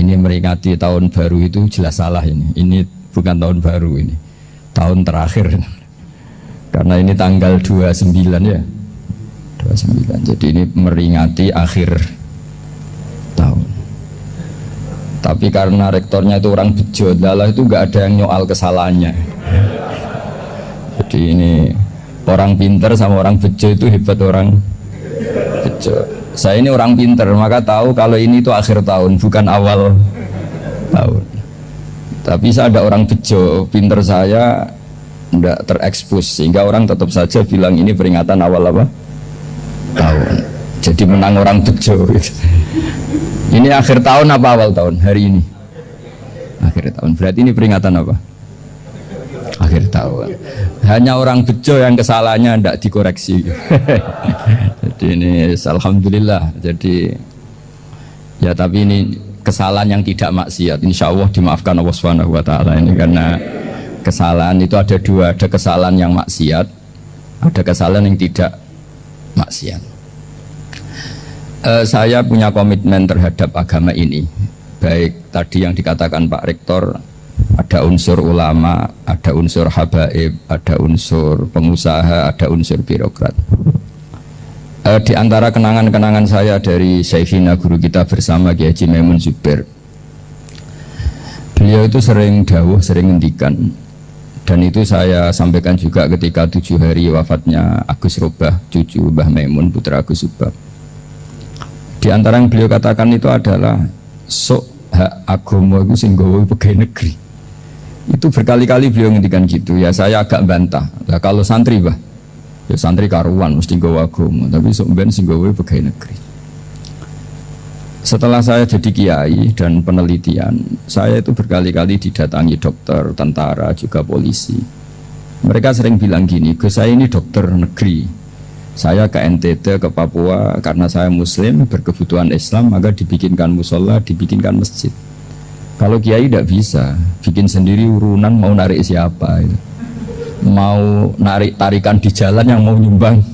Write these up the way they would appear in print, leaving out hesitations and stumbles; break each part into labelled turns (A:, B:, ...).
A: ini meringati tahun baru itu jelas salah ini. Ini bukan tahun baru ini. Tahun terakhir. Karena ini tanggal 29 ya. 29. Jadi ini meringati akhir tahun. Tapi karena rektornya itu orang bejo, dalah itu nggak ada yang nyoal kesalahannya. Jadi ini orang pinter sama orang bejo itu hebat orang bejo. Saya ini orang pinter, maka tahu kalau ini itu akhir tahun, bukan awal tahun. Tapi saya ada orang bejo, pinter saya tidak terekspos, sehingga orang tetap saja bilang ini peringatan awal apa? Tahun. Jadi menang orang bejo. Gitu. Ini akhir tahun apa awal tahun hari ini? Akhir tahun. Berarti ini peringatan apa? Akhir tahun. Hanya orang bejo yang kesalahannya tidak dikoreksi. Jadi ini alhamdulillah. Jadi ya tapi ini kesalahan yang tidak maksiat. Insya Allah dimaafkan Allah Subhanahu Wa Taala ini karena kesalahan itu ada dua. Ada kesalahan yang maksiat, ada kesalahan yang tidak maksiat. Saya punya komitmen terhadap agama ini. Baik tadi yang dikatakan Pak Rektor, ada unsur ulama, ada unsur habaib, ada unsur pengusaha, ada unsur birokrat. Di antara kenangan-kenangan saya dari Syekhina guru kita bersama Kiai Haji Maimun Zubair, beliau itu sering dawuh, sering ngendikan, dan itu saya sampaikan juga ketika 7 hari wafatnya Agus Robah, cucu Mbah Maimun, putra Agus Subah. Di antara yang beliau katakan itu adalah sok hak agama itu sing gawe pegawai negeri. Itu berkali-kali beliau ngendikan gitu. Ya saya agak bantah. Nah, kalau santri bah, ya santri karuan mesti gawe agama, tapi sok ben sing gawe pegawai negeri. Setelah saya jadi kiai dan penelitian, saya itu berkali-kali didatangi dokter, tentara, juga polisi. Mereka sering bilang gini, Gus saya ini dokter negeri. Saya ke NTT, ke Papua, karena saya muslim, berkebutuhan Islam, maka dibikinkan musola, dibikinkan masjid. Kalau kiai tidak bisa, bikin sendiri urunan mau narik siapa itu. Mau narik tarikan di jalan yang mau nyumbang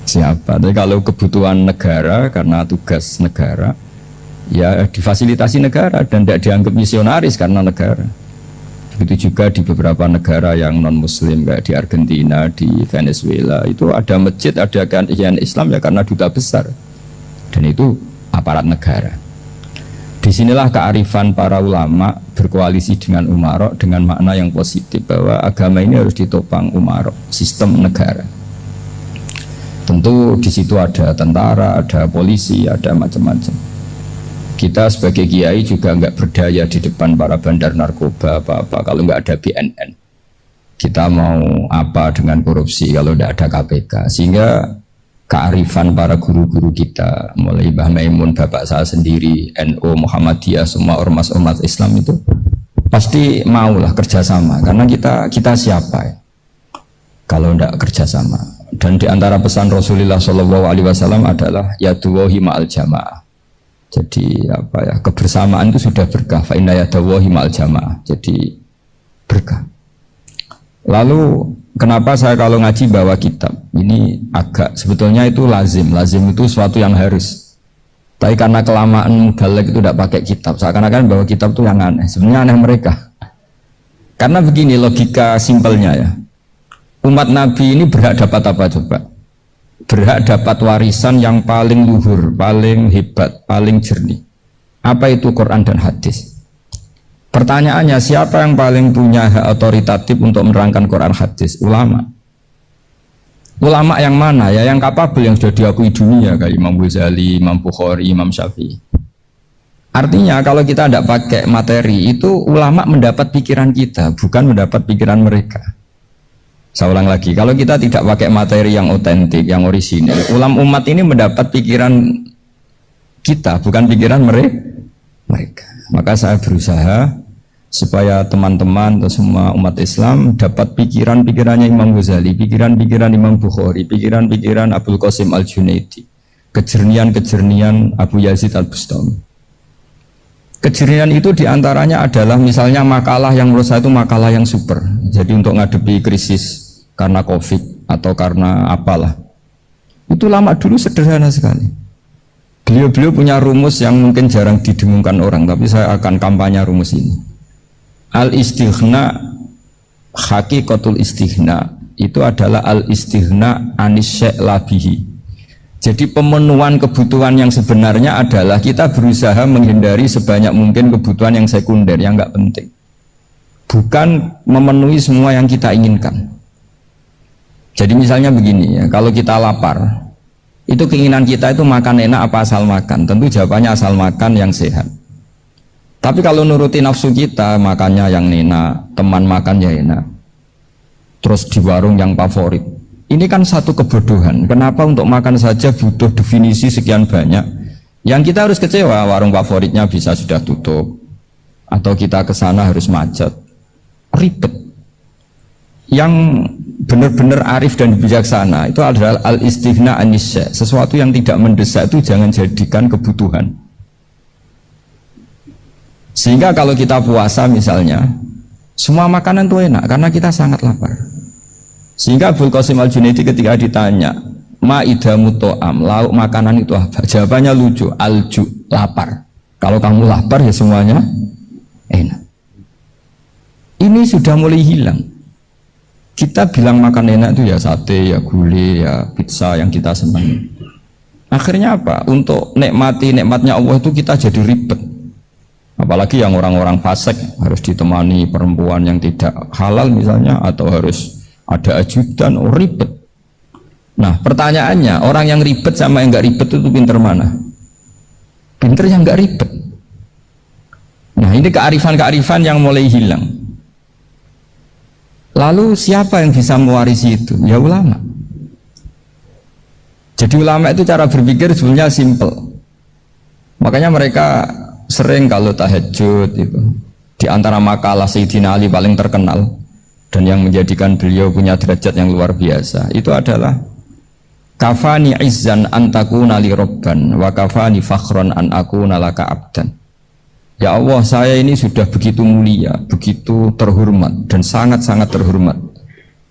A: siapa. Tapi kalau kebutuhan negara, karena tugas negara, ya difasilitasi negara dan tidak dianggap misionaris karena negara. Begitu juga di beberapa negara yang non muslim kayak di Argentina, di Venezuela itu ada masjid, ada kajian Islam ya karena duta besar dan itu aparat negara. Disinilah kearifan para ulama berkoalisi dengan umarok dengan makna yang positif bahwa agama ini harus ditopang umarok, sistem negara. Tentu di situ ada tentara, ada polisi, ada macam-macam. Kita sebagai kiai juga nggak berdaya di depan para bandar narkoba apa-apa kalau nggak ada BNN. Kita mau apa dengan korupsi kalau nggak ada KPK. Sehingga kearifan para guru-guru kita, mulai Mbah Maimun, bapak saya sendiri, NU, Muhammadiyah, semua ormas-ormas Islam itu pasti maulah kerjasama. Karena kita siapa ya? Kalau nggak kerjasama. Dan di antara pesan Rasulullah SAW adalah yaduwahi ma'al jamaah. Jadi apa ya, kebersamaan itu sudah berkah. Fa inna yadallahi ma'al jamaah. Jadi berkah. Lalu kenapa saya kalau ngaji bawa kitab ini agak sebetulnya itu lazim itu suatu yang harus. Tapi karena kelamaan galak itu tidak pakai kitab, seakan-akan bawa kitab itu yang aneh. Sebenarnya aneh mereka. Karena begini logika simpelnya ya. Umat Nabi ini berhak dapat apa coba? Berhak dapat warisan yang paling luhur, paling hebat, paling jernih. Apa itu Quran dan hadis? Pertanyaannya, siapa yang paling punya hak otoritatif untuk menerangkan Quran hadis? Ulama. Ulama yang mana? Ya yang kapabel, yang sudah diakui dunia kayak Imam Ghazali, Imam Bukhari, Imam Syafi'i. Artinya kalau kita tidak pakai materi itu ulama mendapat pikiran kita, bukan mendapat pikiran mereka. Saya ulang lagi, kalau kita tidak pakai materi yang otentik, yang orisinil, umat ini mendapat pikiran kita, bukan pikiran mereka. Maka saya berusaha supaya teman-teman atau semua umat Islam dapat pikiran-pikirannya Imam Ghazali, pikiran-pikiran Imam Bukhari, pikiran-pikiran Abdul Qasim Al-Junaidi, kejernian-kejernian Abu Yazid Al-Bustami. Kejernihan itu diantaranya adalah misalnya makalah yang menurut saya itu makalah yang super. Jadi untuk ngadepi krisis karena COVID atau karena apalah, itu lama dulu sederhana sekali. Beliau-beliau punya rumus yang mungkin jarang didengungkan orang, tapi saya akan kampanye rumus ini. Al-istighna, hakikatul istighna itu adalah al-istighna anis syai' labihi. Jadi pemenuhan kebutuhan yang sebenarnya adalah kita berusaha menghindari sebanyak mungkin kebutuhan yang sekunder, yang nggak penting. Bukan memenuhi semua yang kita inginkan. Jadi misalnya begini ya, kalau kita lapar, itu keinginan kita itu makan enak apa asal makan? Tentu jawabannya asal makan yang sehat. Tapi kalau nuruti nafsu kita, makannya yang enak, teman makan ya enak, terus di warung yang favorit. Ini kan satu kebodohan. Kenapa untuk makan saja butuh definisi sekian banyak? Yang kita harus kecewa, warung favoritnya bisa sudah tutup, atau kita ke sana harus macet, ribet. Yang benar-benar arif dan bijaksana itu adalah al-istighna anisya. Sesuatu yang tidak mendesak itu jangan jadikan kebutuhan. Sehingga kalau kita puasa misalnya, semua makanan itu enak karena kita sangat lapar. Sehingga Abul Qasim Al-Junaidi ketika ditanya ma'idamu to'am, lauk makanan itu apa? Jawabannya lucu, alju, lapar. Kalau kamu lapar ya semuanya enak. Ini sudah mulai hilang. Kita bilang makan enak itu ya sate, ya gulai, ya pizza yang kita senang. Akhirnya apa? Untuk nikmati nikmatnya Allah itu kita jadi ribet. Apalagi yang orang-orang fasik harus ditemani perempuan yang tidak halal misalnya, atau harus ada ajudan, ribet. Nah pertanyaannya, orang yang ribet sama yang nggak ribet itu pinter mana? Pinter yang nggak ribet. Nah ini kearifan-kearifan yang mulai hilang. Lalu siapa yang bisa mewarisi itu? Ya ulama. Jadi ulama itu cara berpikir sebenarnya simple. Makanya mereka sering kalau tahajud itu, di antara makalah Sayyidina Ali paling terkenal dan yang menjadikan beliau punya derajat yang luar biasa itu adalah kafani izzan antakuna li robban wa kafani fakhron an akuna laka abdan. Ya Allah, saya ini sudah begitu mulia, begitu terhormat dan sangat-sangat terhormat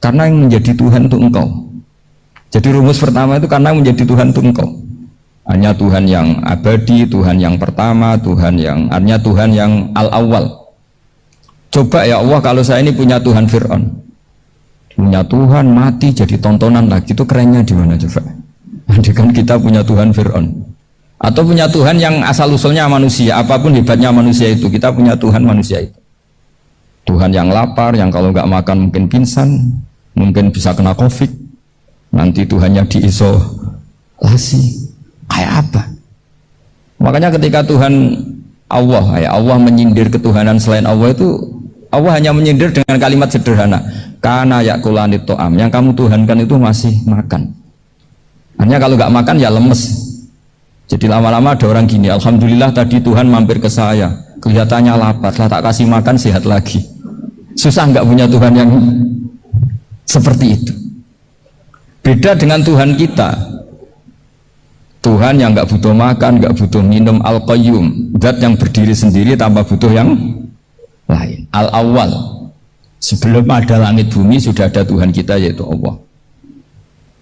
A: karena yang menjadi Tuhan itu Engkau. Jadi rumus pertama itu karena yang menjadi Tuhan itu Engkau. Hanya Tuhan yang abadi, Tuhan yang pertama, hanya Tuhan yang al-awwal. Coba ya Allah, kalau saya ini punya Tuhan Fir'aun, punya Tuhan mati jadi tontonan lagi, itu kerennya di mana coba? Andaikan kita punya Tuhan Fir'aun, atau punya Tuhan yang asal usulnya manusia, apapun hebatnya manusia itu, kita punya Tuhan manusia itu. Tuhan yang lapar, yang kalau nggak makan mungkin pingsan, mungkin bisa kena COVID, nanti Tuhannya diisolasi, kayak apa? Makanya ketika Tuhan Allah, ya Allah menyindir ketuhanan selain Allah itu, Allah hanya menyindir dengan kalimat sederhana, karena yakulanit to'am, yang kamu tuhankan itu masih makan. Hanya kalau nggak makan ya lemes. Jadi lama-lama ada orang gini, alhamdulillah tadi Tuhan mampir ke saya, kelihatannya lapar, setelah tak kasih makan sehat lagi. Susah nggak punya Tuhan yang seperti itu. Beda dengan Tuhan kita, Tuhan yang nggak butuh makan, nggak butuh minum, al-qayyum, zat yang berdiri sendiri tanpa butuh yang lain, al-awwal. Sebelum ada langit bumi sudah ada Tuhan kita, yaitu Allah.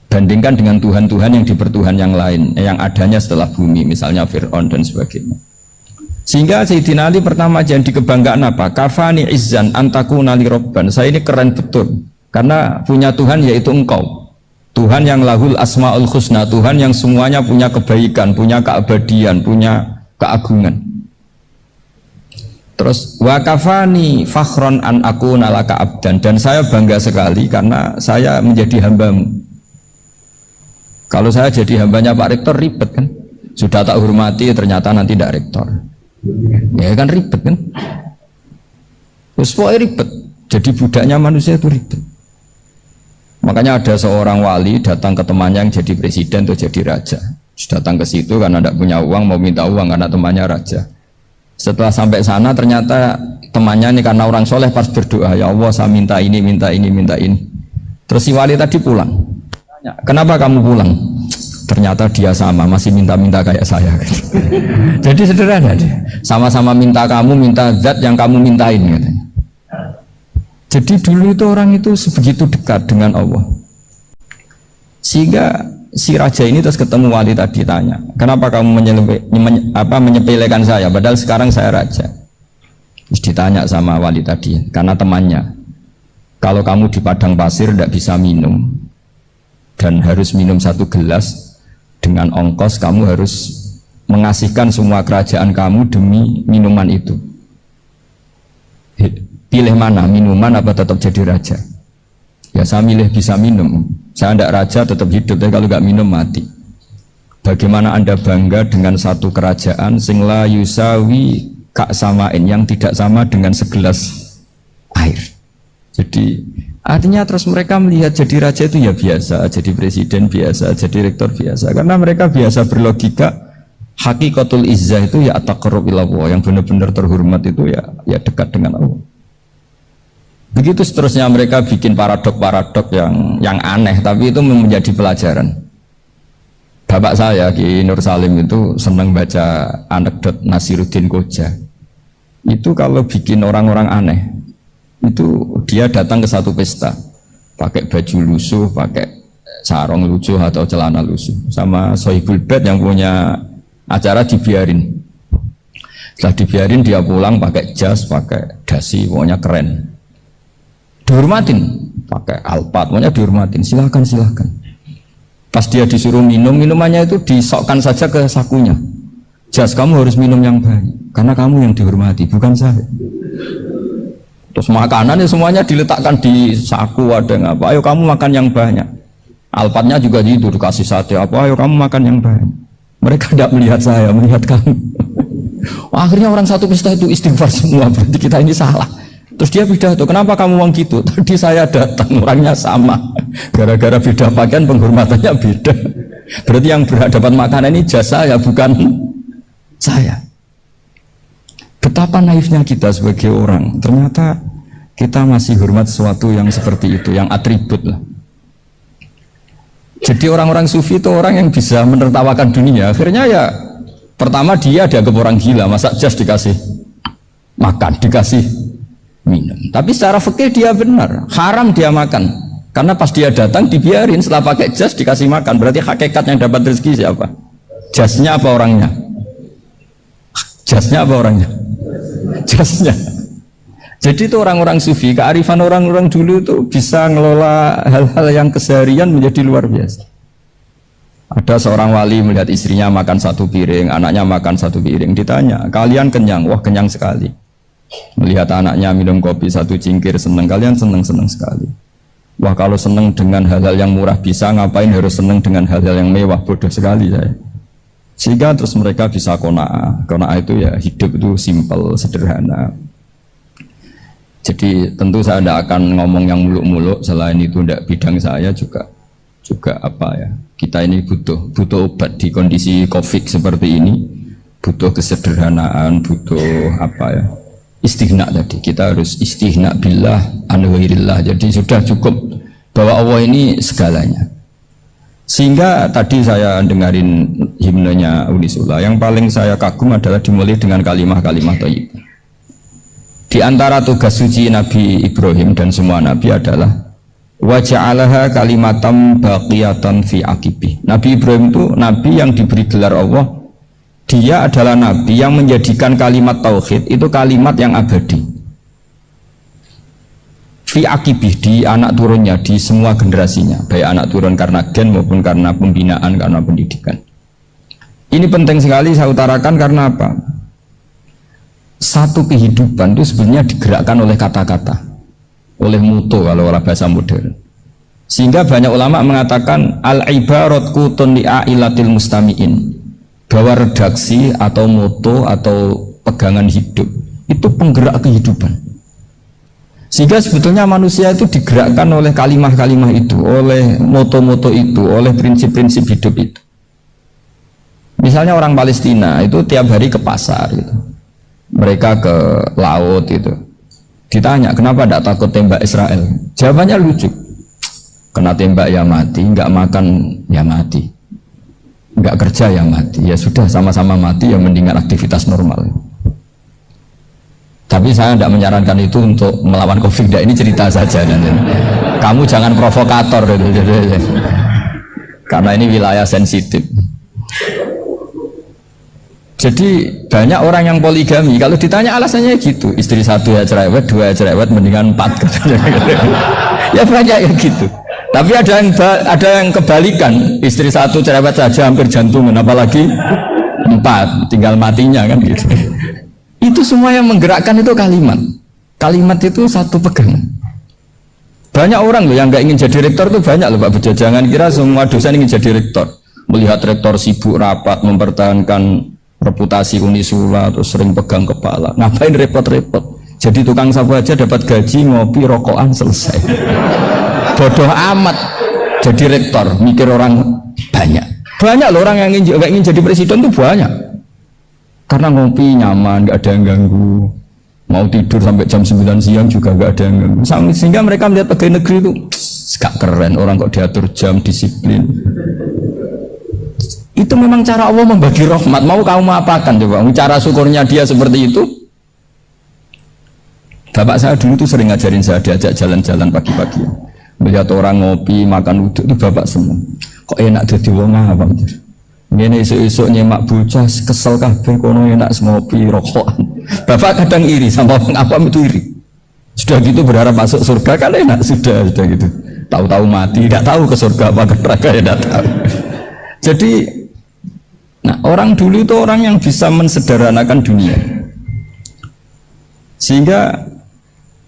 A: Bandingkan dengan Tuhan-Tuhan yang dipertuhan yang lain, yang adanya setelah bumi, misalnya Fir'aun dan sebagainya. Sehingga Sayyidina Ali pertama jadi kebanggaan apa? Kafani izzan antakuna li robban. Saya ini keren betul karena punya Tuhan yaitu Engkau, Tuhan yang lahul asma'ul husna, Tuhan yang semuanya punya kebaikan, punya keabadian, punya keagungan. Terus wa kafani fakhron an akuna laka abdan, dan saya bangga sekali karena saya menjadi hambamu. Kalau saya jadi hambanya Pak Rektor ribet kan, sudah tak hormati ternyata nanti tidak rektor, ya kan ribet kan. Terus pokoknya ribet, jadi budaknya manusia itu ribet. Makanya ada seorang wali datang ke temannya yang jadi presiden atau jadi raja. Datang ke situ karena tidak punya uang, mau minta uang karena temannya raja. Setelah sampai sana ternyata temannya ini karena orang soleh pas berdoa, ya Allah saya minta ini, minta ini, minta ini. Terus si wali tadi pulang. Tanya, kenapa kamu pulang? Ternyata dia sama, masih minta-minta kayak saya. Jadi sederhana dia. Sama-sama minta kamu, minta zat yang kamu mintain katanya. Jadi dulu itu orang itu sebegitu dekat dengan Allah. Sehingga si raja ini terus ketemu wali tadi, tanya, kenapa kamu menyepelekan saya padahal sekarang saya raja. Terus ditanya sama wali tadi, karena temannya, kalau kamu di padang pasir tidak bisa minum dan harus minum 1 gelas, dengan ongkos kamu harus mengasihkan semua kerajaan kamu demi minuman itu. Pilih mana, minuman apa tetap jadi raja? Ya saya milih bisa minum. Saya tidak raja tetap hidup, tapi kalau nggak minum mati. Bagaimana Anda bangga dengan satu kerajaan sing la yusawi kak samain, yang tidak sama dengan segelas air. Jadi artinya terus mereka melihat jadi raja itu ya biasa, jadi presiden biasa, jadi rektor biasa, karena mereka biasa berlogika. Hakikatul izzah itu ya at-taqarrub ila Allah, yang benar-benar terhormat itu ya dekat dengan Allah. Begitu seterusnya mereka bikin paradok-paradok yang aneh, tapi itu menjadi pelajaran. Bapak saya Ki Nur Salim itu senang baca anekdot Nasiruddin Koja. Itu kalau bikin orang-orang aneh, itu dia datang ke satu pesta, pakai baju lusuh, pakai sarung lusuh atau celana lusuh, sama Sohibul Bait yang punya acara dibiarin. Setelah dibiarin dia pulang pakai jas, pakai dasi, pokoknya keren. Dihormatin, pakai alpat, pokoknya dihormatin. Silakan. Pas dia disuruh minum, minumannya itu disokkan saja ke sakunya. Jas, kamu harus minum yang banyak, karena kamu yang dihormati, bukan saya. Terus makanan ya semuanya diletakkan di saku, ada yang apa? Ayo kamu makan yang banyak. Alpatnya juga gitu, dikasih sate apa? Ayo kamu makan yang banyak. Mereka tidak melihat saya, melihat kamu. Akhirnya orang satu pesta itu istighfar semua, berarti kita ini salah. Terus dia pidato, kenapa kamu uang gitu? Tadi saya datang, orangnya sama. Gara-gara beda pakaian, penghormatannya beda. Berarti yang berhak dapat makanan ini jasa ya, bukan saya. Betapa naifnya kita sebagai orang. Ternyata kita masih hormat sesuatu yang seperti itu, yang atribut lah. Jadi orang-orang sufi itu orang yang bisa menertawakan dunia. Akhirnya ya pertama dia dianggap orang gila, masa jas dikasih makan, dikasih minum. Tapi secara fikih dia benar, haram dia makan. Karena pas dia datang dibiarin, setelah pakai jas dikasih makan. Berarti hakikat yang dapat rezeki siapa? Jasnya apa orangnya? Jasnya apa orangnya? Jasnya. Jadi itu orang-orang sufi, kearifan orang-orang dulu itu bisa ngelola hal-hal yang keseharian menjadi luar biasa. Ada seorang wali melihat istrinya makan 1 piring, anaknya makan 1 piring. Ditanya, kalian kenyang? Wah kenyang sekali. Melihat anaknya minum kopi 1 cingkir, senang. Kalian senang-senang sekali. Wah kalau senang dengan hal-hal yang murah bisa, ngapain harus senang dengan hal-hal yang mewah? Bodoh sekali saya. Sehingga terus mereka bisa qanaah. Qanaah itu ya hidup itu simpel, sederhana. Jadi tentu saya tidak akan ngomong yang muluk-muluk, selain itu tidak bidang saya juga apa ya, kita ini butuh obat di kondisi COVID seperti ini, butuh kesederhanaan, butuh apa ya, istighna tadi. Kita harus istighna billah an ghairillah. Jadi sudah cukup bahwa Allah ini segalanya. Sehingga tadi saya dengarin himnenya Unisula, yang paling saya kagum adalah dimulai dengan kalimat-kalimat thayyibah. Di antara tugas suci Nabi Ibrahim dan semua Nabi adalah wa ja'alaha kalimatam baqiyatan fi aqibi. Nabi Ibrahim itu Nabi yang diberi gelar Allah. Dia adalah Nabi yang menjadikan kalimat tauhid itu kalimat yang abadi. Fi aqibi, di anak turunnya, di semua generasinya, baik anak turun karena gen maupun karena pembinaan, karena pendidikan. Ini penting sekali saya utarakan karena apa? Satu kehidupan itu sebenarnya digerakkan oleh kata-kata, oleh mutu kalau orang bahasa modern. Sehingga banyak ulama mengatakan al-ibarat kutun li'ailatil mustami'in, bahwa redaksi atau mutu atau pegangan hidup itu penggerak kehidupan. Sehingga sebetulnya manusia itu digerakkan oleh kalimah-kalimah itu, oleh moto-moto itu, oleh prinsip-prinsip hidup itu. Misalnya orang Palestina itu tiap hari ke pasar gitu. Mereka ke laut itu. Ditanya kenapa tidak takut tembak Israel? Jawabannya lucu. Kena tembak ya mati, nggak makan ya mati, nggak kerja ya mati. Ya sudah sama-sama mati, ya mendingan aktivitas normal. Tapi saya tidak menyarankan itu untuk melawan COVID. Ini cerita saja. Kamu jangan provokator. karena ini wilayah sensitif. Jadi banyak orang yang poligami, kalau ditanya alasannya gitu, istri satu ya cerewet, dua ya cerewet, mendingan 4. Ya banyak yang gitu. Tapi ada yang kebalikan, istri satu cerewet saja hampir jantungan, apalagi 4, tinggal matinya kan gitu. Itu semua yang menggerakkan itu kalimat. Kalimat itu satu pegangan. Banyak orang loh yang nggak ingin jadi rektor tuh banyak loh Pak Bejo. Jangan kira semua dosen ingin jadi rektor. Melihat rektor sibuk rapat mempertahankan reputasi Unisula atau sering pegang kepala. Ngapain repot-repot? Jadi tukang sapu aja dapat gaji, ngopi, rokokan, selesai. Bodoh amat jadi rektor, mikir orang banyak. Banyak loh orang yang ingin jadi presiden tuh banyak. Karena ngopi nyaman, nggak ada yang ganggu. Mau tidur sampai jam 9 siang juga nggak ada yang ganggu. Sehingga mereka melihat pegawai negeri itu gak keren, orang kok diatur jam, disiplin. Itu memang cara Allah membagi rahmat. Mau kamu apakan coba? Cara syukurnya dia seperti itu. Bapak saya dulu tuh sering ngajarin saya, diajak jalan-jalan pagi-pagi. Melihat orang ngopi, makan uduk itu bapak semua. Kok enak jadi wong apa? Ngene esuk-esuk nyemak bocah kesel kabeh kono enak ngopi rokokan. Bapak kadang iri sama apa itu iri. Sudah gitu berharap masuk surga kan enak sudah gitu. Tahu-tahu mati, tidak tahu ke surga apa ke neraka ya tidak tahu. Jadi nah, orang dulu itu orang yang bisa mensederhanakan dunia. Sehingga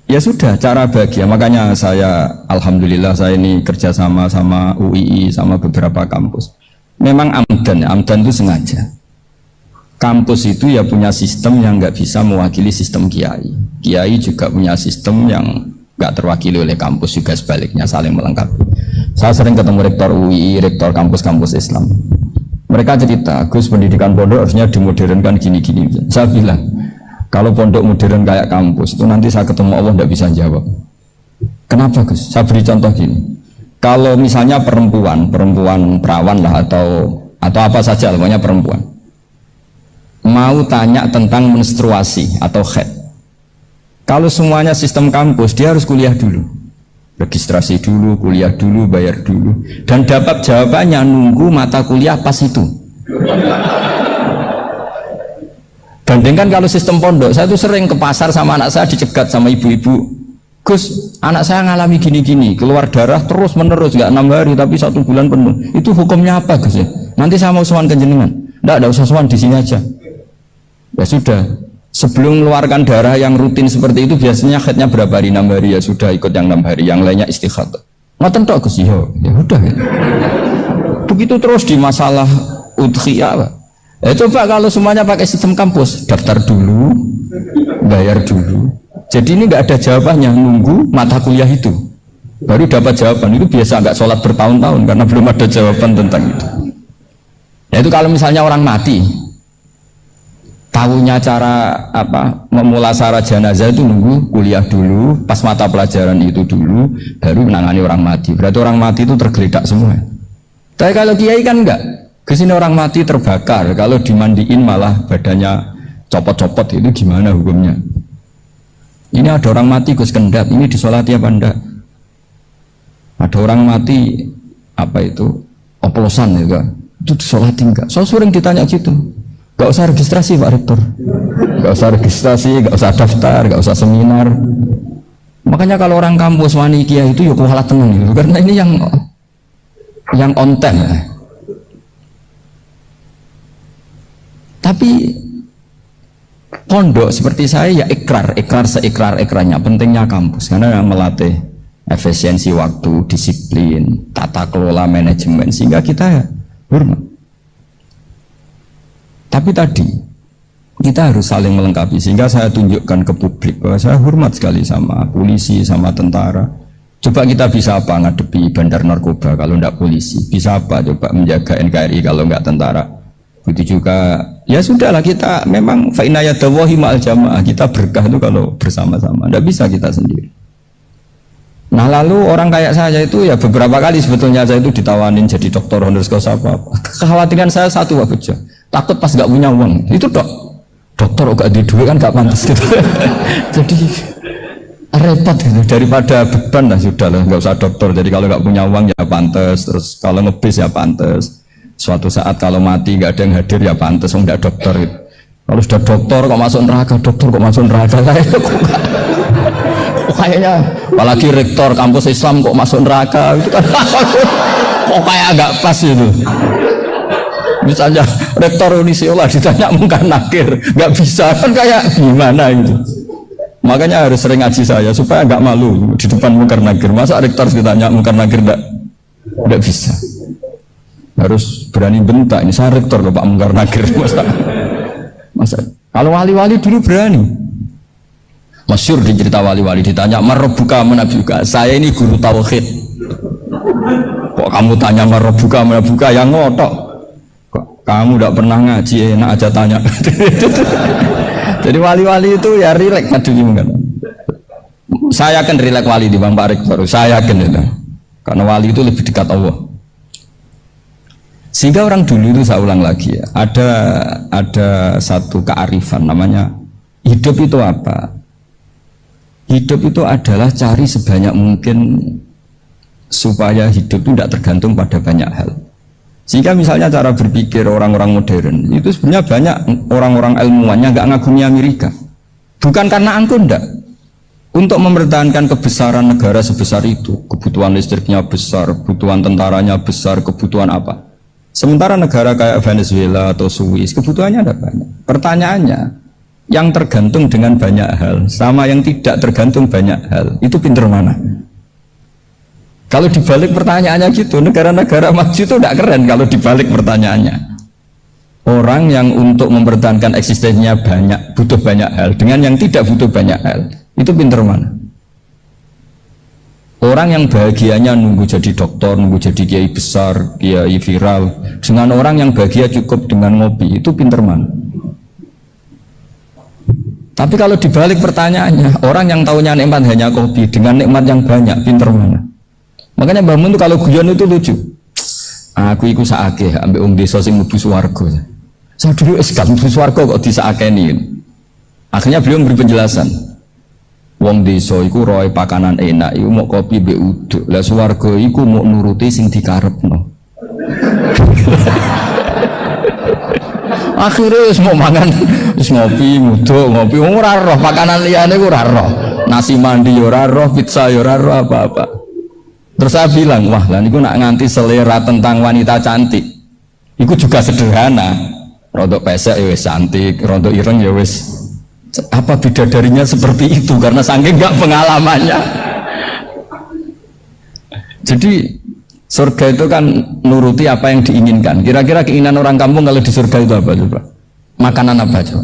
A: ya sudah cara bahagia. Makanya saya alhamdulillah saya ini kerjasama sama UII sama beberapa kampus. Memang amdan itu sengaja. Kampus itu ya punya sistem yang nggak bisa mewakili sistem kiai. Kiai juga punya sistem yang nggak terwakili oleh kampus, juga sebaliknya saling melengkapi. Saya sering ketemu rektor UII, rektor kampus-kampus Islam. Mereka cerita, Gus pendidikan pondok harusnya dimodernkan gini-gini. Saya bilang, kalau pondok modern kayak kampus itu nanti saya ketemu Allah tidak bisa jawab. Kenapa Gus? Saya beri contoh gini. Kalau misalnya perempuan perawan lah atau apa saja, namanya perempuan, mau tanya tentang menstruasi atau haid. Kalau semuanya sistem kampus, dia harus kuliah dulu, registrasi dulu, kuliah dulu, bayar dulu, dan dapat jawabannya nunggu mata kuliah pas itu. Bandingkan kalau sistem pondok, saya tuh sering ke pasar sama anak saya dicegat sama ibu-ibu. Gus, anak saya ngalami gini-gini, keluar darah terus menerus, nggak 6 hari tapi 1 bulan penuh. Itu hukumnya apa Gus ya? Nanti saya mau sowan ke jenengan. Nggak usah sowan di sini aja. Ya sudah, sebelum mengeluarkan darah yang rutin seperti itu biasanya haidnya berapa hari? 6 hari ya sudah ikut yang 6 hari, yang lainnya istighatsah. Ngoten tok Gus ya udah ya. Begitu terus di masalah udhiyah. Coba kalau semuanya pakai sistem kampus, daftar dulu, bayar dulu. Jadi ini nggak ada jawabannya, nunggu mata kuliah itu baru dapat jawaban. Itu biasa nggak sholat bertahun-tahun karena belum ada jawaban tentang itu. Ya itu kalau misalnya orang mati, tahunya cara apa memulasara jenazah itu nunggu kuliah dulu, pas mata pelajaran itu dulu, baru menangani orang mati. Berarti orang mati itu tergeledak semua. Tapi kalau kiai kan enggak. Kesini orang mati terbakar, kalau dimandiin malah badannya copot-copot, itu gimana hukumnya? Ini ada orang mati Gus Kendat, ini disolati apa enggak? Ada orang mati apa itu oplosan juga, itu disolati enggak? So sering ditanya gitu. Gak usah registrasi Pak Rektor, gak usah registrasi, gak usah daftar, gak usah seminar. Makanya kalau orang kampus wani kiai itu yuk kualat tenang gitu, karena ini yang on time ya. Tapi pondok seperti saya ya ikrar seikrar-ikrarnya. Pentingnya kampus karena melatih efisiensi waktu, disiplin, tata kelola manajemen, sehingga kita hormat. Tapi tadi kita harus saling melengkapi, sehingga saya tunjukkan ke publik bahwa saya hormat sekali sama polisi, sama tentara. Coba kita bisa apa ngadepi bandar narkoba kalau enggak polisi? Bisa apa coba menjaga NKRI kalau enggak tentara? Begitu juga ya sudahlah, kita memang fa inna yadallahi ma'al jamaah, kita berkah itu kalau bersama-sama, tidak bisa kita sendiri. Nah lalu orang kayak saya itu ya beberapa kali sebetulnya saya itu ditawanin jadi dokter honoris causa apa. Kekhawatiran saya satu Pak Bejo, takut pas nggak punya uang itu dokter gak di duit kan gak pantas gitu. Jadi repot gitu. Daripada beban lah sudah lah, nggak usah dokter. Jadi kalau nggak punya uang ya pantas, terus kalau ngebis ya pantas. Suatu saat kalau mati nggak ada yang hadir ya pantas, nggak dokter gitu. Kalau sudah dokter kok masuk neraka, dokter kok masuk neraka lah. Kayaknya apalagi rektor kampus Islam kok masuk neraka itu kan kok kayak agak pas itu. Misalnya rektor Unisiola ditanya mungkar nakir nggak bisa kan kayak gimana itu. Makanya harus sering ngaji saya supaya nggak malu di depan mungkar nakir. Masa rektor ditanya mungkar nakir nggak bisa. Harus berani bentak ini saya rektor loh Pak mungkar nakir masa kalau wali-wali dulu berani. Masyhur di cerita wali-wali ditanya marbuka menabuka, saya ini guru tauhid. Kok kamu tanya marbuka menabuka yang ngotok? Kok kamu tidak pernah ngaji enak aja tanya. Jadi wali-wali itu ya rileks dulu kan. Saya akan rileks wali di Bang Pak Rektor, saya akan itu. Karena wali itu lebih dekat Allah. Sehingga orang dulu itu saya ulang lagi ya, ada satu kearifan namanya hidup itu apa? Hidup itu adalah cari sebanyak mungkin supaya hidup itu tidak tergantung pada banyak hal. Sehingga misalnya cara berpikir orang-orang modern itu sebenarnya banyak orang-orang ilmuwannya nggak ngagumi Amerika. Bukan karena angkuh enggak. Untuk mempertahankan kebesaran negara sebesar itu, kebutuhan listriknya besar, kebutuhan tentaranya besar, kebutuhan apa. Sementara negara kayak Venezuela atau Swiss kebutuhannya ada banyak. Pertanyaannya, yang tergantung dengan banyak hal sama yang tidak tergantung banyak hal itu pinter mana? Kalau dibalik pertanyaannya gitu, negara-negara maju itu tidak keren kalau dibalik pertanyaannya. Orang yang untuk mempertahankan eksistensinya banyak, butuh banyak hal dengan yang tidak butuh banyak hal itu pinter mana? Orang yang bahagianya nunggu jadi dokter, nunggu jadi kiai besar, kiai viral, dengan orang yang bahagia cukup dengan ngopi itu pinter mana? Tapi kalau dibalik pertanyaannya, orang yang tahunya nikmat hanya kopi dengan nikmat yang banyak, pinter mana? Makanya Mbah Mun itu kalau guyon itu lucu. Aku iku saake ambek wong desa sing mlebu swarga. Saya dulu gak mlebu swarga kok disakeni. Akhirnya beliau memberi penjelasan. Wong desa iku roe pakanan enak, iku mau kopi mbek uduk. Lah swarga iku mau nuruti sing dikarepno. Akhirnya semua mangan wis ngopi muduk ngopi ora roh pakanan liyane ora roh nasi mandi ora roh pizza ora roh apa-apa. Terus saya bilang wah lah niku nak nganti selera tentang wanita cantik iku juga sederhana, rodok pesek ya wis cantik, rodok ireng ya wis apa bidadarinya seperti itu karena saking enggak pengalamannya. Jadi surga itu kan nuruti apa yang diinginkan. Kira-kira keinginan orang kampung kalau di surga itu apa coba? Makanan apa coba?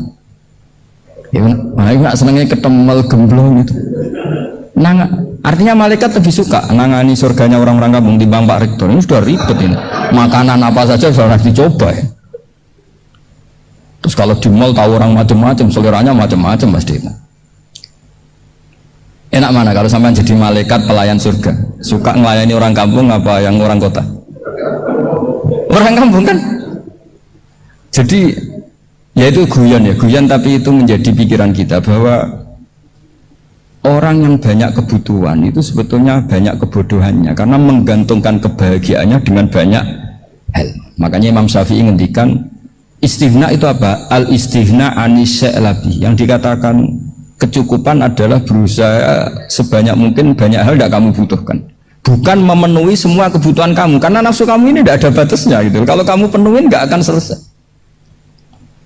A: Ya, nah, senangnya ketemel gemblong gitu. Nah, artinya malaikat lebih suka nangani surganya orang-orang kampung di Bang Pak Rektor. Ini sudah ribet ini. Makanan apa saja sudah dicoba ya. Terus kalau di mall tahu orang macam-macam, seleranya macam-macam pasti. Enak mana kalau sampai jadi malaikat pelayan surga? Suka melayani orang kampung apa yang orang kota? Orang kampung kan? Jadi ya itu guyon ya, guyon tapi itu menjadi pikiran kita bahwa orang yang banyak kebutuhan itu sebetulnya banyak kebodohannya karena menggantungkan kebahagiaannya dengan banyak hal. Makanya Imam Syafi'i ngendikan istighna itu apa? Al istighna anisya'labi, yang dikatakan kecukupan adalah berusaha sebanyak mungkin banyak hal tidak kamu butuhkan, bukan memenuhi semua kebutuhan kamu karena nafsu kamu ini tidak ada batasnya gitu. Kalau kamu penuhin nggak akan selesai.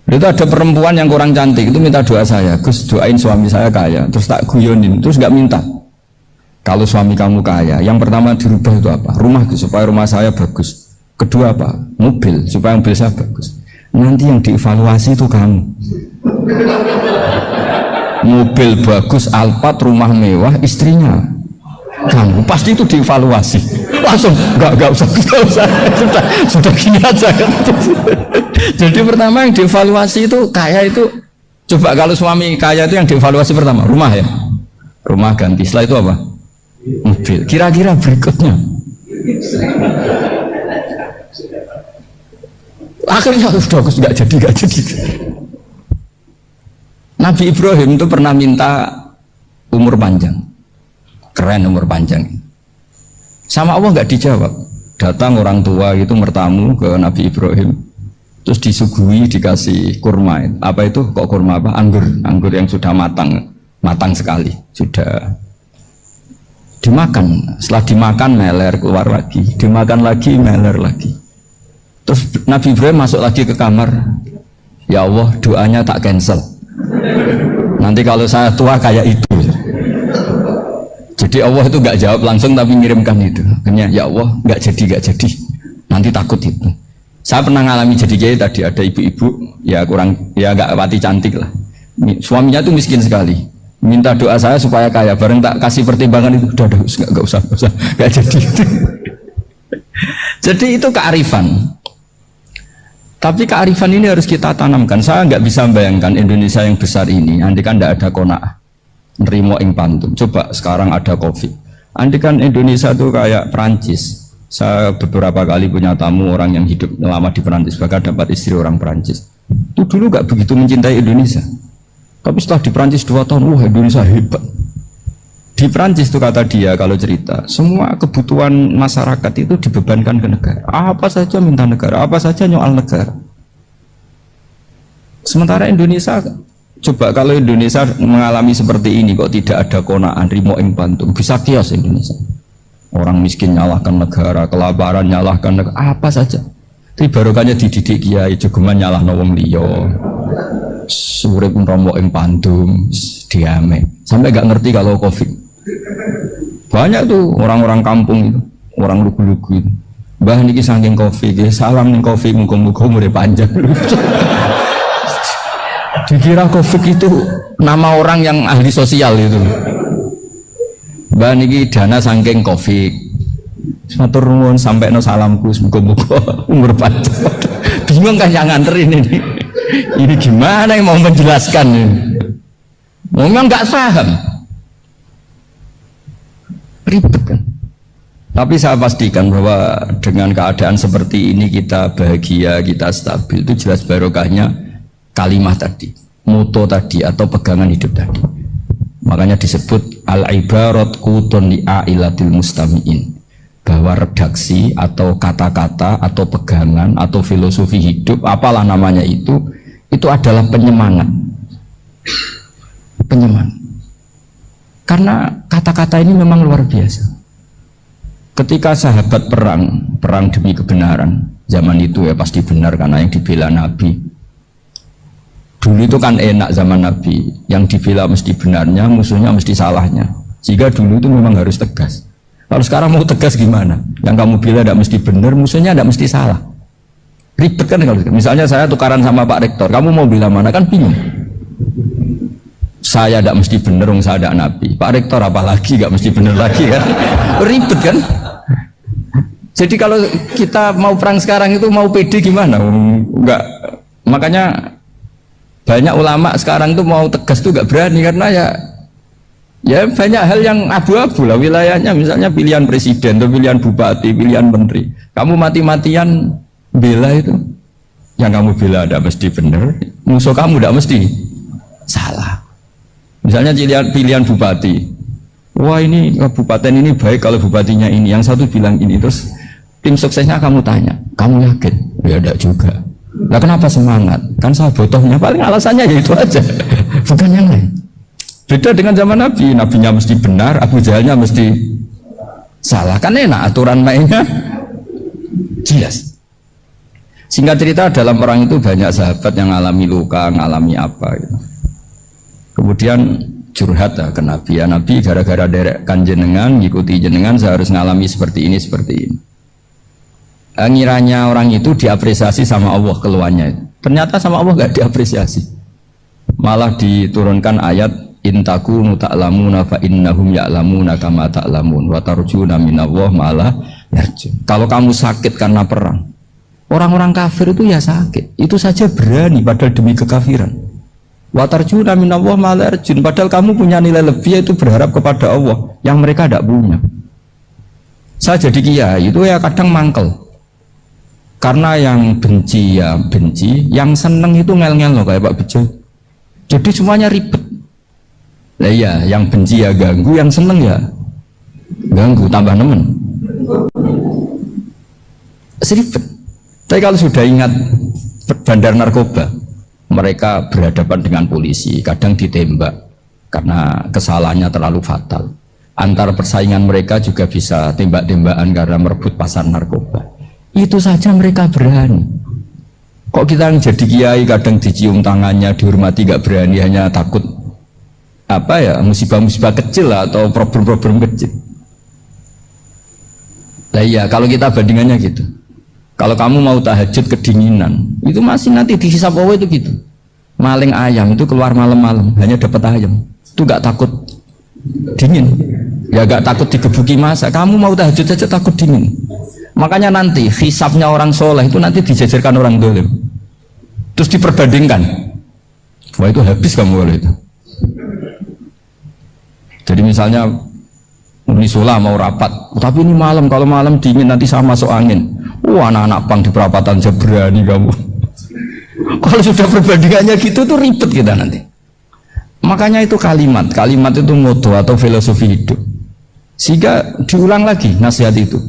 A: Itu ada perempuan yang kurang cantik itu minta doa saya, Gus doain suami saya kaya, terus tak guyonin, terus nggak minta. Kalau suami kamu kaya, yang pertama dirubah itu apa? Rumah supaya rumah saya bagus. Kedua apa? Mobil supaya mobil saya bagus. Nanti yang dievaluasi itu kamu. Mobil bagus, Alphard, rumah mewah, istrinya kamu, pasti itu dievaluasi langsung. Enggak usah sudah gini aja kan. Jadi pertama yang dievaluasi itu kaya itu, coba kalau suami kaya itu yang dievaluasi pertama rumah ya, rumah ganti, setelah itu apa? Mobil. Kira-kira berikutnya akhirnya sudah nggak jadi. Nabi Ibrahim itu pernah minta umur panjang. keren umur panjang. Sama Allah nggak dijawab. Datang orang tua itu bertamu ke Nabi Ibrahim, terus disuguhi dikasih kurma. Apa itu? Kok kurma apa? Anggur yang sudah matang sekali, sudah dimakan. Setelah dimakan meler keluar lagi, dimakan lagi meler lagi. Terus Nabi Ibrahim masuk lagi ke kamar. Ya Allah, doanya tak cancel. Nanti kalau saya tua kayak itu. Jadi Allah itu nggak jawab langsung tapi ngirimkan itu. Akhirnya ya Allah nggak jadi. Nanti takut itu. Saya pernah ngalami jadi kiai tadi, ada ibu-ibu ya nggak pati cantik lah. Suaminya tuh miskin sekali. Minta doa saya supaya kaya. Bareng tak kasih pertimbangan itu udah nggak usah nggak jadi. Jadi itu kearifan. Tapi kearifan ini harus kita tanamkan. Saya nggak bisa bayangkan Indonesia yang besar ini, andai kan tidak ada qanaah, nerimo ing pantum. Coba sekarang ada COVID. Andai kan Indonesia itu kayak Perancis. Saya beberapa kali punya tamu orang yang hidup lama di Perancis, bahkan dapat istri orang Perancis. Itu dulu nggak begitu mencintai Indonesia. Tapi setelah di Perancis 2 tahun, wah Indonesia hebat. Di Perancis itu kata dia kalau cerita, semua kebutuhan masyarakat itu dibebankan ke negara. Apa saja minta negara, apa saja nyoal negara. Sementara Indonesia, coba kalau Indonesia mengalami seperti ini kok tidak ada qanaah rimo ing pantum, bisa kios Indonesia. Orang miskin nyalahkan negara, kelaparan nyalahkan negara, apa saja. Tapi barokahnya dididik kiai, jogeman nyalahno wong liya. Surip romo ing pantum, diame. Sampai gak ngerti kalau Covid. Banyak tuh orang-orang kampung itu, orang lugu-lugu itu. Mbah niki saking Covid, salam ning Covid muga-muga umure panjang. Dikira Covid itu nama orang yang ahli sosial itu. Mbah niki dana saking Covid. Matur nuwun sampekno salamku muga-muga umur panjang. Bingung kan yang nganterin ini. Ini gimana yang mau menjelaskan ini? Memang nggak paham. Ribet kan? Tapi saya pastikan bahwa dengan keadaan seperti ini kita bahagia, kita stabil, itu jelas barokahnya kalimat tadi, moto tadi atau pegangan hidup tadi. Makanya disebut al-ibarat qutun li'ailatil mustami'in, bahwa redaksi atau kata-kata atau pegangan atau filosofi hidup, apalah namanya itu adalah penyemangat. Karena kata-kata ini memang luar biasa. Ketika sahabat perang demi kebenaran, zaman itu ya pasti benar karena yang dibela Nabi. Dulu itu kan enak zaman Nabi, yang dibela mesti benarnya, musuhnya mesti salahnya. Jika dulu itu memang harus tegas. Kalau sekarang mau tegas gimana? Yang kamu bela tidak mesti benar, musuhnya tidak mesti salah. Ribet kan kalau misalnya saya tukaran sama Pak Rektor, kamu mau bela mana kan bingung. Saya tidak mesti benar, saya tidak Nabi. Pak Rektor apalagi nggak mesti benar lagi kan? Ribet kan? Jadi kalau kita mau perang sekarang itu mau pede gimana? Enggak. Makanya banyak ulama sekarang itu mau tegas tuh nggak berani karena ya banyak hal yang abu-abu lah wilayahnya. Misalnya pilihan presiden, atau pilihan bupati, pilihan menteri. Kamu mati-matian bela itu, yang kamu bela tidak mesti benar, musuh kamu tidak mesti salah. Misalnya pilihan bupati, wah ini kabupaten ini baik kalau bupatinya ini, yang satu bilang ini, terus tim suksesnya kamu tanya, kamu yakin? Ya tidak juga. Nah kenapa semangat? Kan saya botohnya, paling alasannya ya itu aja, bukan yang lain. Beda dengan zaman Nabi, Nabinya mesti benar, Abu Jahalnya mesti salah. Kan enak, aturan mainnya jelas. Singkat cerita, dalam perang itu banyak sahabat yang mengalami luka, mengalami apa gitu. Kemudian curhat ke Nabi, ya Nabi gara-gara derekkan jenengan, ngikuti jenengan, saya harus ngalami seperti ini. Ngiranya orang itu diapresiasi sama Allah keluarnya. Ternyata sama Allah nggak diapresiasi. Malah diturunkan ayat intakunu ta'lamuna fa innahum ya'lamuna kama ta'lamun wa tarjuna minallah malah yarjun. Kalau kamu sakit karena perang, orang-orang kafir itu ya sakit, itu saja berani padahal demi kekafiran. Wa tarjuna minallah malah yarjun, padahal kamu punya nilai lebih yaitu berharap kepada Allah yang mereka tidak punya. Saya jadi kiai itu ya kadang mangkel. Karena yang benci ya benci, yang seneng itu ngel-ngel loh kayak Pak Bejo. Jadi semuanya ribet. Lah iya, yang benci ya ganggu, yang seneng ya ganggu tambah nemen seribet. Tapi kalau sudah ingat bandar narkoba, mereka berhadapan dengan polisi, kadang ditembak karena kesalahannya terlalu fatal. Antar persaingan mereka juga bisa tembak-tembakan karena merebut pasar narkoba. Itu saja mereka berani. Kok kita yang jadi kiai kadang dicium tangannya, dihormati, gak berani, hanya takut apa ya, musibah-musibah kecil lah, atau problem-problem kecil. Nah iya, kalau kita bandingannya gitu. Kalau kamu mau tahajud kedinginan, itu masih nanti dihisap Allah itu gitu. Maling ayam itu keluar malam-malam, hanya dapat ayam. Itu gak takut dingin. Ya gak takut digebuki masa. Kamu mau tahajud saja takut dingin. Makanya nanti hisapnya orang soleh itu nanti dijajarkan orang dolim. Terus diperbandingkan. Wah itu habis kamu oleh itu. Jadi misalnya Unisula mau rapat, tapi ini malam, kalau malam dingin nanti sama masuk angin. Wah anak-anak pang di perapatan aja berani kamu. Kalau sudah perbandingannya gitu tuh ribet kita nanti. Makanya itu kalimat itu moto atau filosofi hidup. Sehingga diulang lagi nasihat itu.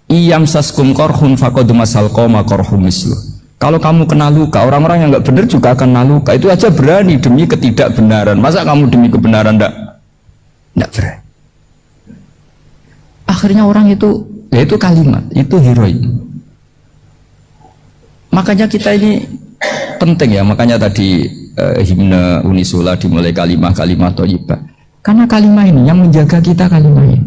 A: Iyam saskum korhun fakodu masal koma korhum mislu. Kalau kamu kena luka, orang-orang yang nggak benar juga akan kena luka. Itu aja berani demi ketidakbenaran. Masa kamu demi kebenaran nggak berani? Akhirnya orang itu, ya itu kalimat, itu heroik. Makanya kita ini penting ya, makanya tadi himne Unisula dimulai kalimat thayyibah. Karena kalimat ini yang menjaga kita, kalimat ini.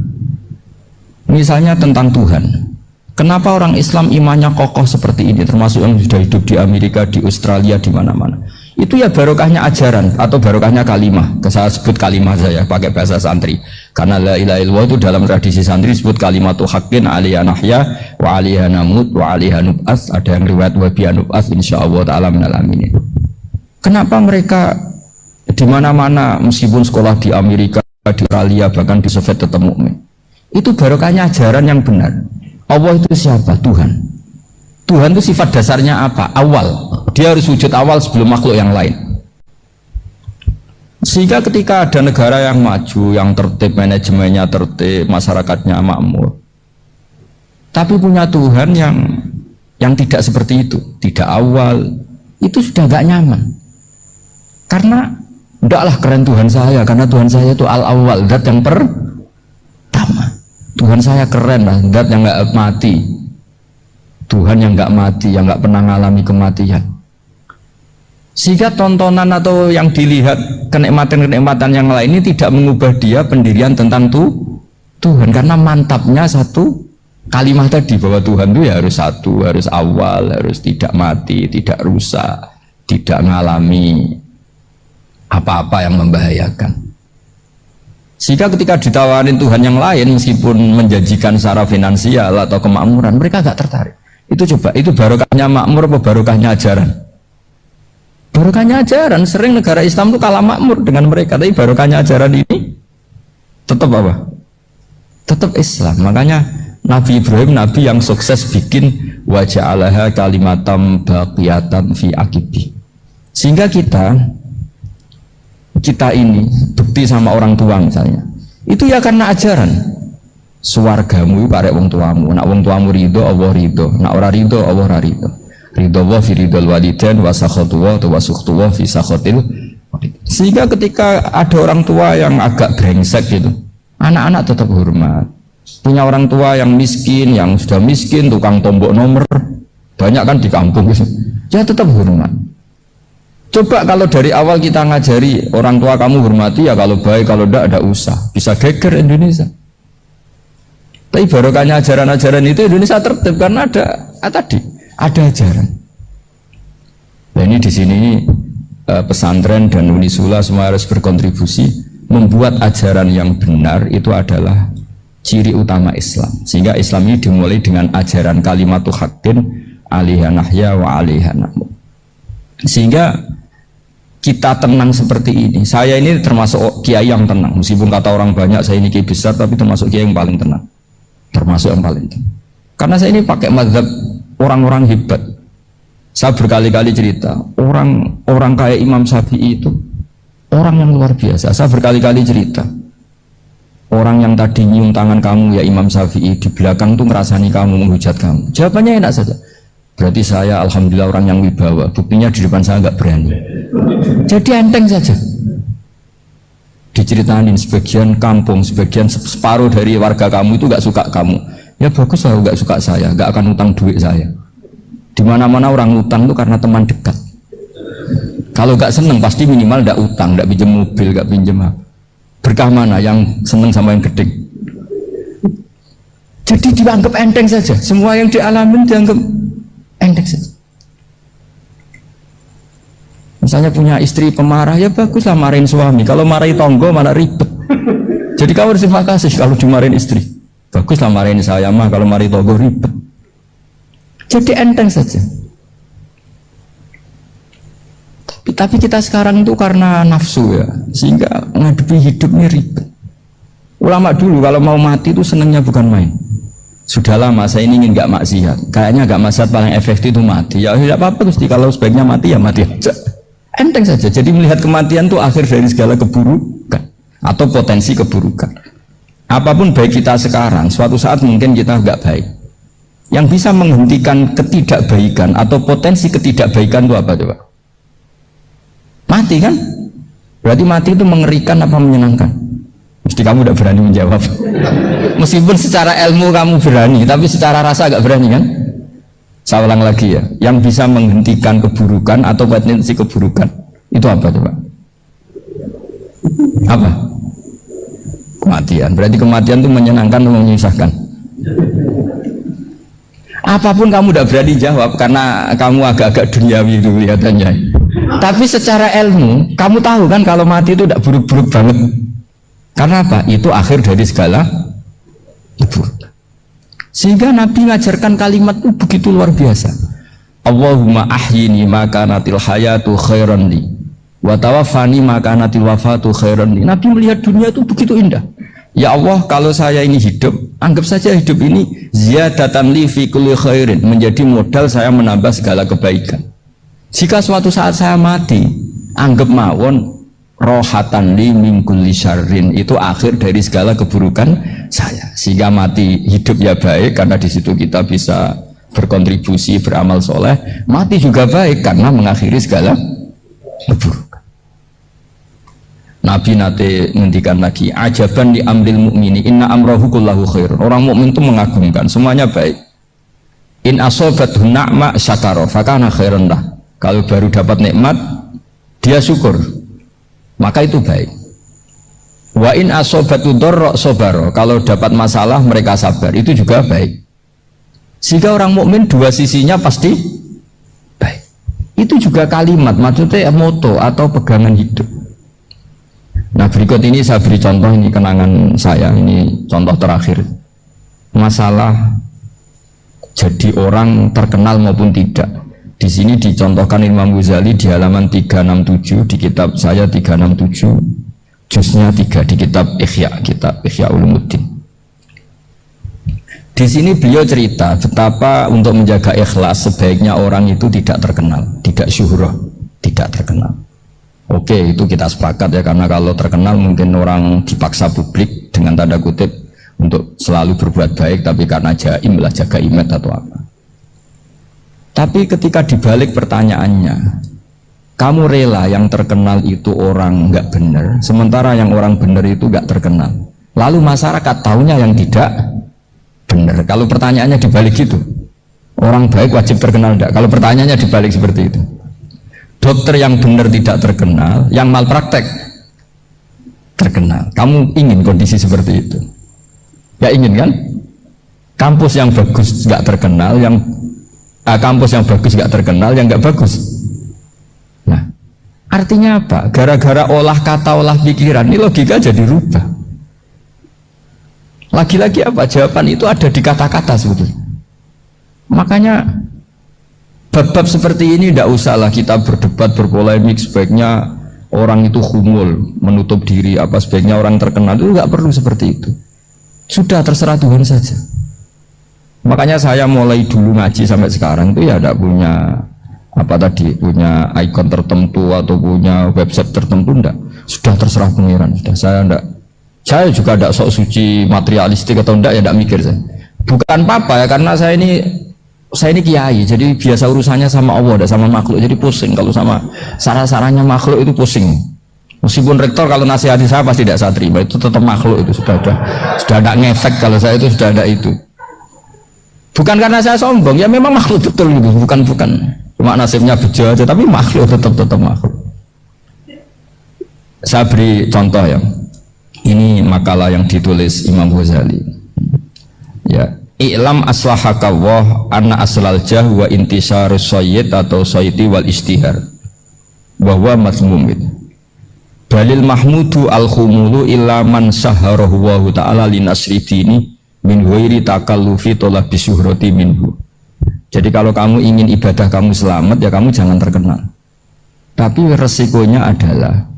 A: Misalnya tentang Tuhan. Kenapa orang Islam imannya kokoh seperti ini, termasuk yang sudah hidup di Amerika, di Australia, di mana-mana. Itu ya barokahnya ajaran atau barokahnya kalimah. Saya sebut kalimah saya pakai bahasa santri. Karena la ilaha illallah itu dalam tradisi santri disebut kalimatu haqqin alaiha nahya wa alaiha namut wa alaiha nub'ats. Ada yang riwayat wa biha nub'ats insyaallah taala minal aminin. Kenapa mereka di mana-mana meskipun sekolah di Amerika, di Australia, bahkan di Soviet tetap mukmin? Itu barokahnya ajaran yang benar. Allah itu siapa? Tuhan. Tuhan itu sifat dasarnya apa? Awal. Dia harus wujud awal sebelum makhluk yang lain. Sehingga ketika ada negara yang maju, yang tertib, manajemennya tertib, masyarakatnya makmur, tapi punya Tuhan yang tidak seperti itu, tidak awal, itu sudah gak nyaman. Karena ndaklah keren Tuhan saya, karena Tuhan saya itu al-awwal, zat yang pertama. Tuhan saya keren lah, zat yang gak mati. Tuhan yang gak mati, yang gak pernah mengalami kematian. Sehingga tontonan atau yang dilihat kenikmatan-kenikmatan yang lain ini tidak mengubah dia pendirian tentang Tuhan, karena mantapnya satu kalimat tadi bahwa Tuhan itu ya harus satu, harus awal, harus tidak mati, tidak rusak, tidak mengalami apa-apa yang membahayakan. Sehingga ketika ditawarin Tuhan yang lain meskipun menjanjikan secara finansial atau kemakmuran, mereka gak tertarik. Itu coba, itu barokahnya makmur apa barokahnya ajaran? Barokahnya ajaran. Sering negara Islam itu kalah makmur dengan mereka, tapi barokahnya ajaran ini tetap apa? Tetap Islam. Makanya Nabi Ibrahim, Nabi yang sukses bikin waja'alaha kalimatam baqiyatan fi aqibi. Sehingga kita ini bukti sama orang tua misalnya, itu ya karena ajaran. Suwargamu parek wong tuamu, nak wong tuamu ridho Allah ridho, nak ora ridho Allah ora ridho. Ridho wa fi ridhol walidain wa sakhatu wa sukhtu wa fi sakhatil. Sehingga ketika ada orang tua yang agak brengsek gitu, anak-anak tetap hormat. Punya orang tua yang miskin, yang sudah miskin, tukang tombok nomor, banyak kan di kampung gitu, ya tetap hormat. Coba kalau dari awal kita ngajari orang tua kamu hormati ya, kalau baik, kalau tidak usah, bisa geger Indonesia. Tapi barokahnya ajaran-ajaran itu Indonesia tertib karena ada ajaran. Nah ini di sini pesantren dan Unisula semua harus berkontribusi membuat ajaran yang benar itu adalah ciri utama Islam. Sehingga Islam ini dimulai dengan ajaran kalimatu haqqin alaiha nahya wa alaiha namut. Sehingga kita tenang seperti ini. Saya ini termasuk kiai yang tenang, meskipun kata orang banyak saya ini kiai besar, tapi termasuk kiai yang paling tenang. Termasuk yang paling tenang. Karena saya ini pakai mazhab orang-orang hebat. Saya berkali-kali cerita, orang kayak Imam Syafi'i itu orang yang luar biasa. Saya berkali-kali cerita, orang yang tadi nyium tangan kamu ya Imam Syafi'i di belakang tuh ngerasani kamu, menghujat kamu? Jawabannya enak saja. Berarti saya alhamdulillah orang yang wibawa. Buktinya di depan saya nggak berani. Jadi enteng saja. Diceritain sebagian kampung, sebagian separuh dari warga kamu itu nggak suka kamu. Ya bagus, saya nggak suka saya, nggak akan utang duit saya. Di mana-mana orang utang itu karena teman dekat. Kalau nggak seneng pasti minimal nggak utang, nggak pinjam mobil, nggak pinjam apa. Berkah mana yang seneng sama yang gede? Jadi dianggap enteng saja. Semua yang dialamin dianggap enteng saja. Misalnya punya istri pemarah, ya baguslah marahin suami. Kalau marahin tonggo malah ribet. Jadi kamu harus terima kasih kalau dimarahin istri. Baguslah marahin saya mah, kalau marahin tonggo ribet. Jadi enteng saja. Tapi kita sekarang itu karena nafsu ya, sehingga ngadepi hidup ini ribet. Ulama dulu kalau mau mati itu senangnya bukan main. Sudah lama saya ini ingin nggak maksiat. Kayaknya nggak maksiat paling efektif itu mati. Ya tidak apa-apa Gusti, kalau sebaiknya mati ya mati aja. Enteng saja. Jadi melihat kematian itu akhir dari segala keburukan atau potensi keburukan. Apapun baik kita sekarang, suatu saat mungkin kita nggak baik. Yang bisa menghentikan ketidakbaikan atau potensi ketidakbaikan itu apa coba? Mati kan? Berarti mati itu mengerikan apa menyenangkan? Mesti kamu udah berani menjawab. Meskipun secara ilmu kamu berani, tapi secara rasa agak berani kan? Saya ulang lagi ya, yang bisa menghentikan keburukan atau potensi keburukan itu apa coba? Apa? Kematian. Berarti kematian itu menyenangkan atau menyusahkan? Apapun kamu udah berani jawab karena kamu agak-agak duniawi itu kelihatannya. Tapi secara ilmu kamu tahu kan kalau mati itu tidak buruk-buruk banget. Karena apa? Itu akhir dari segala keburukan. Sehingga Nabi ngajarkan kalimat itu begitu luar biasa. Allahumma ahyini maka natil hayatu khairan li wa tawaffani maka natil wafatu khairan li. Nabi melihat dunia itu begitu indah. Ya Allah, kalau saya ini hidup, anggap saja hidup ini ziyadatan li fi kulli khairin, menjadi modal saya menambah segala kebaikan. Jika suatu saat saya mati, anggap mawon rohatan li min kulli syarrin, itu akhir dari segala keburukan saya. Sehingga mati hidup ya baik karena di situ kita bisa berkontribusi beramal soleh. Mati juga baik karena mengakhiri segala keburukan. Nabi nate ngendikan lagi, ajaban di amril mukmini inna amrahu kullahu khair. Orang mukmin itu mengagumkan, semuanya baik. In asobathu na'ma syakara fakana khairan lah. Kalau baru dapat nikmat dia syukur, maka itu baik. Wa in asobatu dorro sobaro, kalau dapat masalah mereka sabar, itu juga baik. Sehingga orang mukmin dua sisinya pasti baik. Itu juga kalimat, maksudnya moto atau pegangan hidup. Nah berikut ini saya beri contoh, ini kenangan saya, ini contoh terakhir. Masalah jadi orang terkenal maupun tidak. Di sini dicontohkan Imam Ghazali di halaman 367 di kitab saya 367, juznya 3 di kitab Ihya Ulumuddin. Di sini beliau cerita betapa untuk menjaga ikhlas sebaiknya orang itu tidak terkenal, tidak syuhrah, tidak terkenal. Oke, itu kita sepakat ya, karena kalau terkenal mungkin orang dipaksa publik dengan tanda kutip untuk selalu berbuat baik, tapi karena jaim lah, jaga image atau apa. Tapi ketika dibalik pertanyaannya, kamu rela yang terkenal itu orang nggak benar, sementara yang orang benar itu nggak terkenal. Lalu masyarakat tahunya yang tidak benar. Kalau pertanyaannya dibalik gitu, orang baik wajib terkenal enggak? Kalau pertanyaannya dibalik seperti itu, dokter yang benar tidak terkenal, yang malpraktek terkenal. Kamu ingin kondisi seperti itu? Ya ingin kan? Kampus yang bagus nggak terkenal, yang kampus yang bagus nggak terkenal, yang nggak bagus. Nah, artinya apa? Gara-gara olah kata, olah pikiran, ini logika jadi rubah. Lagi-lagi apa? Jawaban itu ada di kata-kata sebetulnya. Makanya bab-bab seperti ini tidak usahlah kita berdebat, berpolemik. Sebaiknya orang itu humul, menutup diri, apa sebaiknya orang terkenal, itu nggak perlu seperti itu. Sudah terserah Tuhan saja. Makanya saya mulai dulu ngaji sampai sekarang itu ya tidak punya apa tadi, punya ikon tertentu atau punya website tertentu, enggak. Sudah terserah pengiran, sudah. Saya enggak Saya juga tidak sok suci materialistik atau enggak, ya tidak mikir saya. Bukan apa-apa ya, karena saya ini kiai, jadi biasa urusannya sama Allah, tidak sama makhluk, jadi pusing kalau sama sarah-sarahnya makhluk itu pusing. Meskipun rektor kalau nasihati saya pasti tidak saya terima, itu tetap makhluk, itu sudah ada ngefek kalau saya itu sudah ada itu. Bukan karena saya sombong, ya memang makhluk betul gitu, bukan cuma nasibnya bejo aja, tapi makhluk tetap makhluk. Saya beri contoh ya, ini makalah yang ditulis Imam Ghazali. Ya, i'lam aslahakawah anna aslal jah wa intisarus sayyid atau sayyidi wal istihar bahwa mazmum itu. Dalil mahmudu al-khumulu illa man saharahu wa ta'ala linasri dini min ghairi takallufi talabi syuhrati minhu. Jadi kalau kamu ingin ibadah kamu selamat, ya kamu jangan terkenal. Tapi resikonya adalah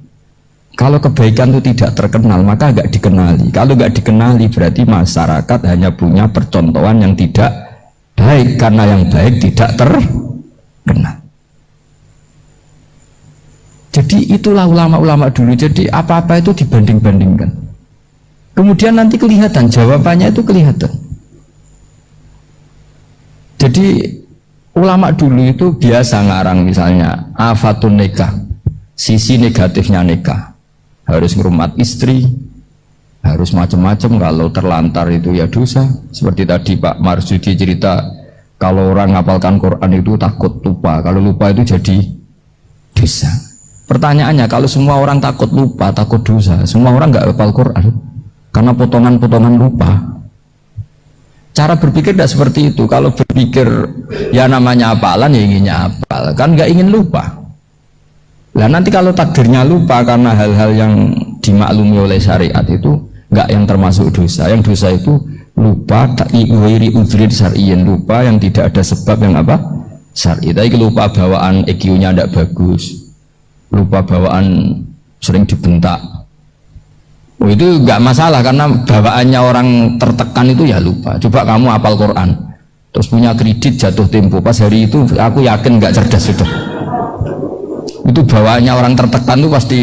A: kalau kebaikan itu tidak terkenal, maka agak dikenali. Kalau nggak dikenali berarti masyarakat hanya punya percontohan yang tidak baik, karena yang baik tidak terkenal. Jadi itulah ulama-ulama dulu. Jadi apa-apa itu dibanding-bandingkan. Kemudian nanti kelihatan, jawabannya itu kelihatan. Jadi ulama dulu itu biasa ngarang misalnya afatun nikah, sisi negatifnya nikah. Harus ngurmat istri, harus macam-macam, kalau terlantar itu ya dosa. Seperti tadi Pak Marsudi cerita, kalau orang ngapalkan Quran itu takut lupa, kalau lupa itu jadi dosa. Pertanyaannya, kalau semua orang takut lupa, takut dosa, semua orang nggak hafal Quran karena potongan-potongan lupa. Cara berpikir tidak seperti itu. Kalau berpikir ya namanya hafalan, ya inginnya hafal, kan nggak ingin lupa. Nah nanti kalau takdirnya lupa karena hal-hal yang dimaklumi oleh syariat itu nggak yang termasuk dosa. Yang dosa itu lupa ta'wiri udhrin syar'iyyin, lupa yang tidak ada sebab yang apa? Syar'i. Tapi lupa bawaan EQ-nya tidak bagus, lupa bawaan sering dibentak. Oh, itu nggak masalah karena bawaannya orang tertekan itu ya lupa. Coba kamu hafal Quran terus punya kredit jatuh tempo, pas hari itu aku yakin nggak cerdas sudah. Itu bawaannya orang tertekan itu pasti